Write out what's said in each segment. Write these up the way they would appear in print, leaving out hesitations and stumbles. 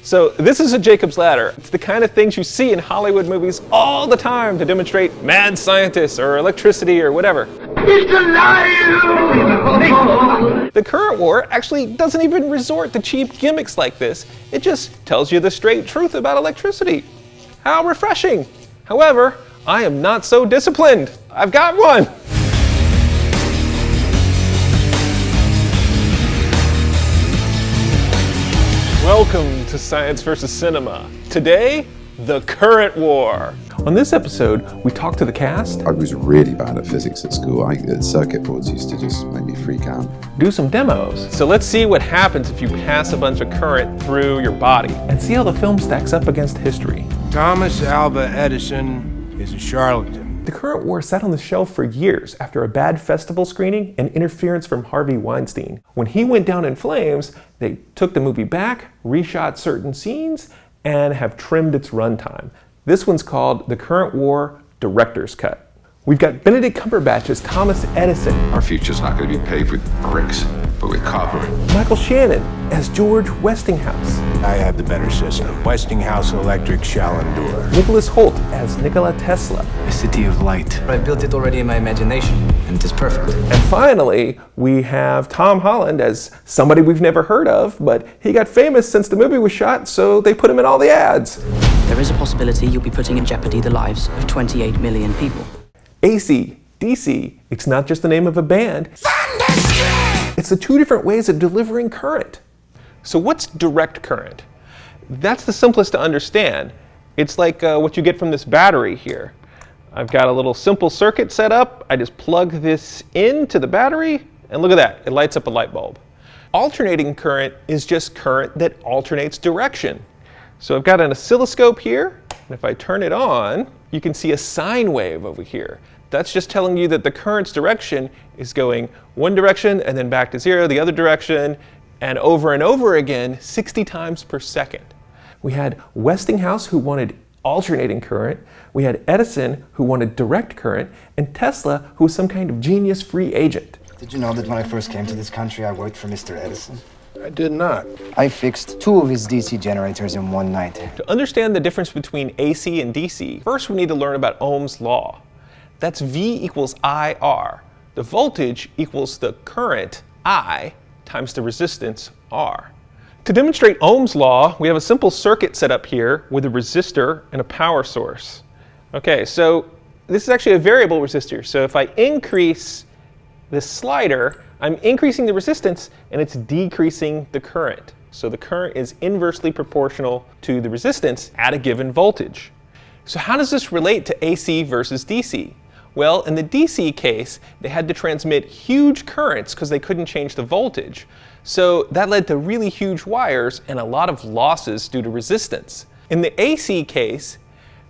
So this is a Jacob's ladder. It's the kind of things you see in Hollywood movies all the time to demonstrate mad scientists or electricity or whatever. It's alive! The current war actually doesn't even resort to cheap gimmicks like this. It just tells you the straight truth about electricity. How refreshing! However, I am not so disciplined. I've got one! Welcome to Science vs. Cinema. Today, the current war. On this episode, we talk to the cast. I was really bad at physics at school. Circuit boards used to just make me freak out. Do some demos. So let's see what happens if you pass a bunch of current through your body. And see how the film stacks up against history. Thomas Alva Edison is a charlatan. The current war sat on the shelf for years after a bad festival screening and interference from Harvey Weinstein. When he went down in flames, they took the movie back, reshot certain scenes, and have trimmed its runtime. This one's called The Current War Director's Cut. We've got Benedict Cumberbatch as Thomas Edison. Our future's not going to be paved with bricks, but with copper. Michael Shannon as George Westinghouse. I have the better system. Westinghouse Electric Challenger. Nicolas Hoult as Nikola Tesla. A city of light. I built it already in my imagination, and it is perfect. And finally, we have Tom Holland as somebody we've never heard of, but he got famous since the movie was shot, so they put him in all the ads. There is a possibility you'll be putting in jeopardy the lives of 28 million people. AC, DC, it's not just the name of a band. It's the two different ways of delivering current. So what's direct current? That's the simplest to understand. It's like what you get from this battery here. I've got a little simple circuit set up. I just plug this into the battery, and look at that, it lights up a light bulb. Alternating current is just current that alternates direction. So I've got an oscilloscope here, and if I turn it on, you can see a sine wave over here. That's just telling you that the current's direction is going one direction and then back to zero, the other direction, and over again, 60 times per second. We had Westinghouse, who wanted alternating current. We had Edison, who wanted direct current, and Tesla, who was some kind of genius free agent. Did you know that when I first came to this country, I worked for Mr. Edison? I did not. I fixed 2 of his DC generators in one night. To understand the difference between AC and DC, first we need to learn about Ohm's law. That's V equals IR. The voltage equals the current, I, times the resistance, R. To demonstrate Ohm's law, we have a simple circuit set up here with a resistor and a power source. Okay, so this is actually a variable resistor. So if I increase this slider, I'm increasing the resistance and it's decreasing the current. So the current is inversely proportional to the resistance at a given voltage. So how does this relate to AC versus DC? Well, in the DC case, they had to transmit huge currents because they couldn't change the voltage. So that led to really huge wires and a lot of losses due to resistance. In the AC case,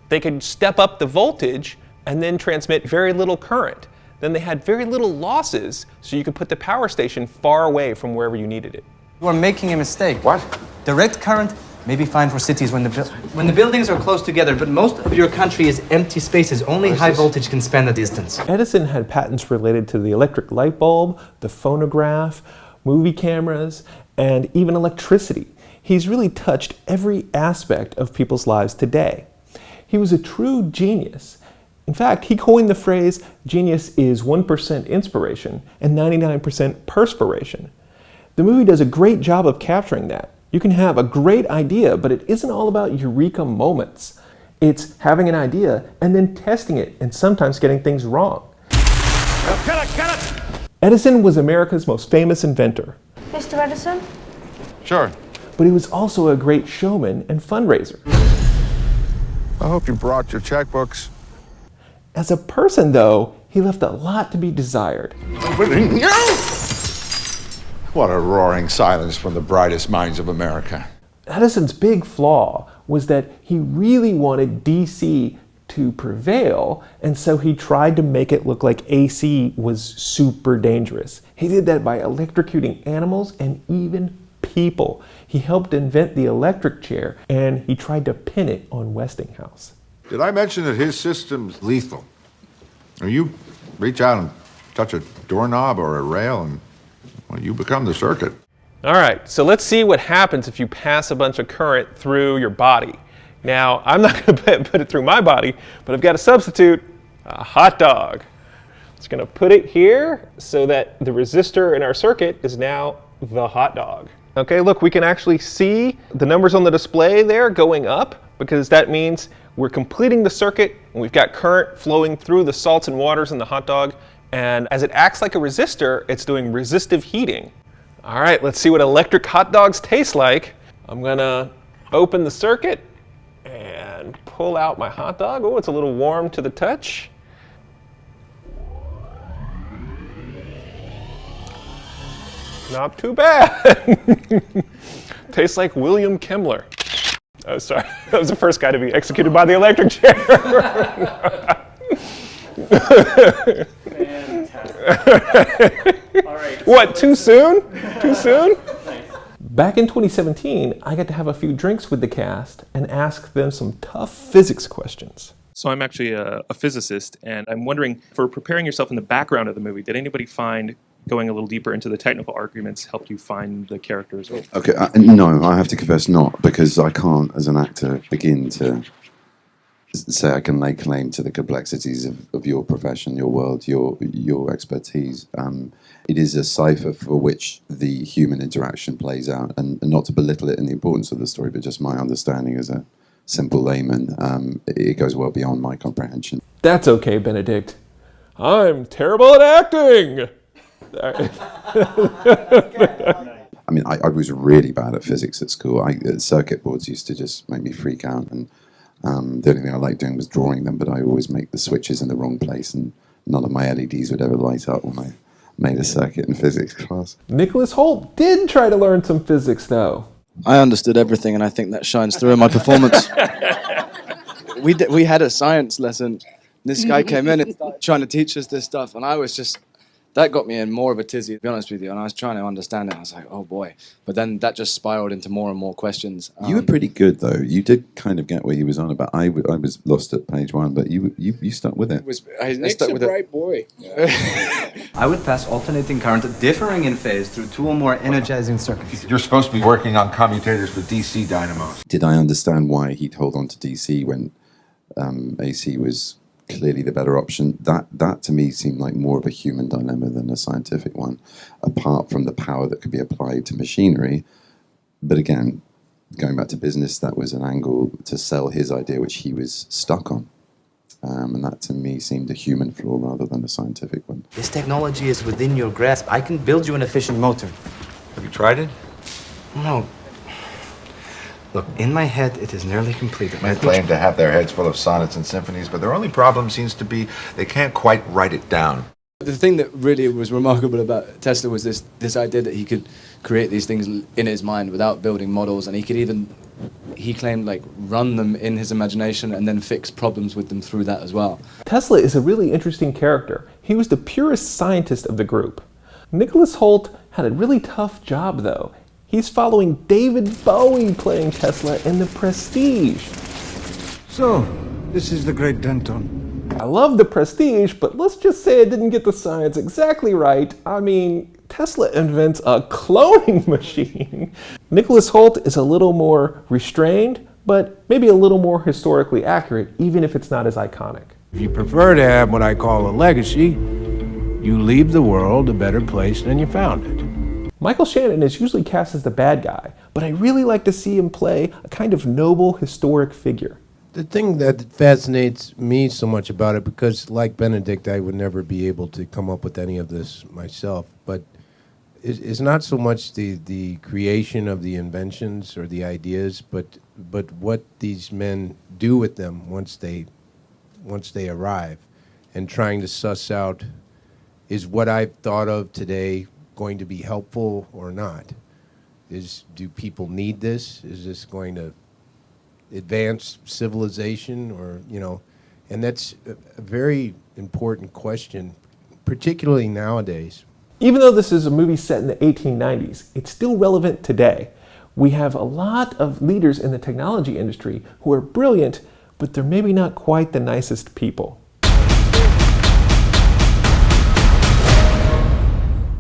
they could step up the voltage and then transmit very little current. Then they had very little losses, so you could put the power station far away from wherever you needed it. You are making a mistake. What? Direct current may be fine for cities when the buildings are close together, but most of your country is empty spaces. Only high voltage can span the distance. Edison had patents related to the electric light bulb, the phonograph, movie cameras, and even electricity. He's really touched every aspect of people's lives today. He was a true genius. In fact, he coined the phrase, genius is 1% inspiration and 99% perspiration. The movie does a great job of capturing that. You can have a great idea, but it isn't all about eureka moments. It's having an idea and then testing it and sometimes getting things wrong. Edison was America's most famous inventor. Mr. Edison? Sure. But he was also a great showman and fundraiser. I hope you brought your checkbooks. As a person, though, he left a lot to be desired. What a roaring silence from the brightest minds of America. Edison's big flaw was that he really wanted DC to prevail, and so he tried to make it look like AC was super dangerous. He did that by electrocuting animals and even people. He helped invent the electric chair, and he tried to pin it on Westinghouse. Did I mention that his system's lethal? Or you reach out and touch a doorknob or a rail and, well, you become the circuit. All right, so let's see what happens if you pass a bunch of current through your body. Now, I'm not going to put it through my body, but I've got a substitute, a hot dog. Just going to put it here so that the resistor in our circuit is now the hot dog. Okay, look, we can actually see the numbers on the display there going up because that means we're completing the circuit and we've got current flowing through the salts and waters in the hot dog. And as it acts like a resistor, it's doing resistive heating. All right, let's see what electric hot dogs taste like. I'm gonna open the circuit and pull out my hot dog. Oh, it's a little warm to the touch. Not too bad. Tastes like William Kemmler. Oh, sorry. That was the first guy to be executed by the electric chair. Fantastic. All right. What, too soon? Too soon? Back in 2017, I got to have a few drinks with the cast and ask them some tough physics questions. So I'm actually a physicist, and I'm wondering, for preparing yourself in the background of the movie, did anybody find going a little deeper into the technical arguments helped you find the characters? Okay, no, I have to confess not, because I can't, as an actor, begin to say I can lay claim to the complexities of your profession, your world, your expertise. It is a cipher for which the human interaction plays out, and not to belittle it in the importance of the story, but just my understanding as a simple layman, it goes well beyond my comprehension. That's okay, Benedict. I'm terrible at acting! I mean, I was really bad at physics at school. Circuit boards used to just make me freak out, and the only thing I liked doing was drawing them, but I always make the switches in the wrong place, and none of my LEDs would ever light up when I made a circuit in physics class. Nicolas Hoult did try to learn some physics, though. I understood everything, and I think that shines through in my performance. We had a science lesson. This guy came in and started trying to teach us this stuff, and I was just... That got me in more of a tizzy, to be honest with you, and I was trying to understand it. I was like, oh boy. But then that just spiraled into more and more questions. You were pretty good, though. You did kind of get what he was on about. I was lost at page one, but you stuck with it. I stuck with bright boy. I would pass alternating current differing in phase through two or more energizing circuits. You're supposed to be working on commutators for DC dynamos. Did I understand why he'd hold on to DC when AC was clearly the better option? That to me seemed like more of a human dilemma than a scientific one, apart from the power that could be applied to machinery. But again, going back to business, that was an angle to sell his idea, which he was stuck on. And that to me seemed a human flaw rather than a scientific one. This technology is within your grasp. I can build you an efficient motor. Have you tried it? No. Look, in my head, it is nearly complete. They claim to have their heads full of sonnets and symphonies, but their only problem seems to be they can't quite write it down. The thing that really was remarkable about Tesla was this idea that he could create these things in his mind without building models, and he could even, he claimed, like, run them in his imagination and then fix problems with them through that as well. Tesla is a really interesting character. He was the purest scientist of the group. Nicolas Hoult had a really tough job, though. He's following David Bowie playing Tesla in The Prestige. So, this is the Great Denton. I love The Prestige, but let's just say I didn't get the science exactly right. I mean, Tesla invents a cloning machine. Nicolas Hoult is a little more restrained, but maybe a little more historically accurate, even if it's not as iconic. If you prefer to have what I call a legacy, you leave the world a better place than you found it. Michael Shannon is usually cast as the bad guy, but I really like to see him play a kind of noble, historic figure. The thing that fascinates me so much about it, because like Benedict, I would never be able to come up with any of this myself, but it's not so much the creation of the inventions or the ideas, but what these men do with them once they arrive, and trying to suss out, is what I've thought of today going to be helpful or not? Do people need this? Is this going to advance civilization, or, and that's a very important question, particularly nowadays. Even though this is a movie set in the 1890s, it's still relevant today. We have a lot of leaders in the technology industry who are brilliant, but they're maybe not quite the nicest people.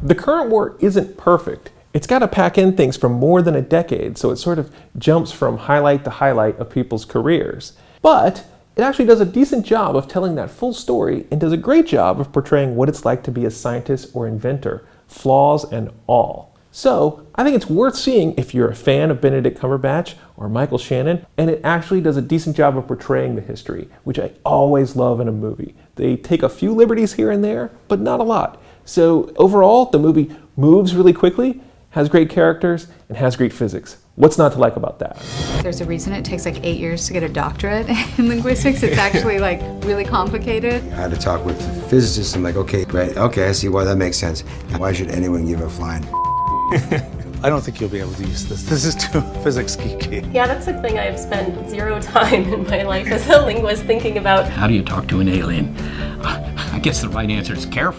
The current war isn't perfect, It's got to pack in things from more than a decade, so it sort of jumps from highlight to highlight of people's careers. But it actually does a decent job of telling that full story and does a great job of portraying what it's like to be a scientist or inventor, flaws and all. So I think it's worth seeing if you're a fan of Benedict Cumberbatch or Michael Shannon, and it actually does a decent job of portraying the history, which I always love in a movie. They take a few liberties here and there, but not a lot. So overall, the movie moves really quickly, has great characters, and has great physics. What's not to like about that? There's a reason it takes like 8 years to get a doctorate in linguistics. It's actually like really complicated. I had to talk with the physicists. I'm like, okay, great. Okay, I see why that makes sense. Why should anyone give a flying? I don't think you'll be able to use this. This is too physics geeky. Yeah, that's a thing I've spent zero time in my life as a linguist thinking about. How do you talk to an alien? I guess the right answer is careful.